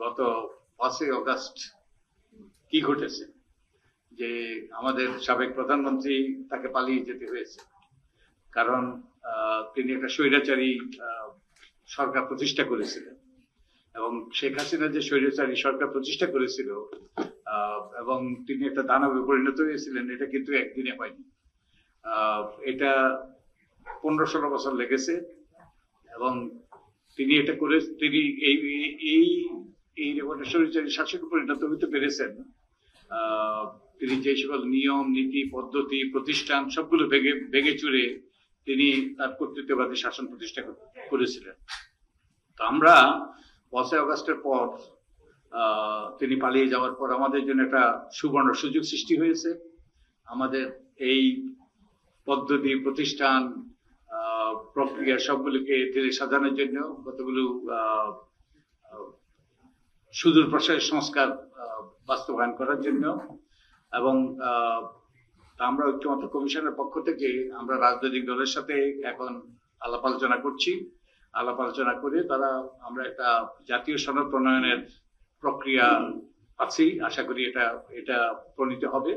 গত 5ই অগাস্ট কি ঘটেছে, যে আমাদের সাবেক প্রধানমন্ত্রী তাকে পালিয়ে যেতে হয়েছে। কারণ তিনি একটা স্বৈরাচারী সরকার প্রতিষ্ঠা করেছিলেন, এবং শেখ হাসিনা যে স্বৈরাচারী সরকার প্রতিষ্ঠা করেছিল এবং তিনি একটা দানবে পরিণত হয়েছিলেন, এটা কিন্তু একদিনে হয়নি। এটা 15-16 বছর লেগেছে, এবং তিনি এটা করে তিনি এই স্বৈরাচারী শাসকে পরিণত হতে পেরেছেন। তিনি যে সকল নিয়ম নীতি পদ্ধতি প্রতিষ্ঠান সবগুলো ভেঙে চুরে তিনি তার কর্তৃত্ববাদী শাসন প্রতিষ্ঠা করেছিলেন। তো আমরা 5ই অগাস্টের পর তিনি পালিয়ে যাওয়ার পর আমাদের জন্য একটা সুবর্ণ সুযোগ সৃষ্টি হয়েছে। আমাদের এই পদ্ধতি প্রতিষ্ঠান প্রক্রিয়া সবগুলোকে সাজানোর জন্য, কতগুলো সুদূর প্রসারী সংস্কার বাস্তবায়ন করার জন্য, এবং আমরা ঐক্যমত্য কমিশনের পক্ষ থেকে আমরা রাজনৈতিক দলের সাথে এখন আলাপ আলোচনা করছি। আলাপ আলোচনা করে আমরা একটা জাতীয় সনদ প্রণয়নের প্রক্রিয়া আছি। আশা করি এটা প্রণীত হবে।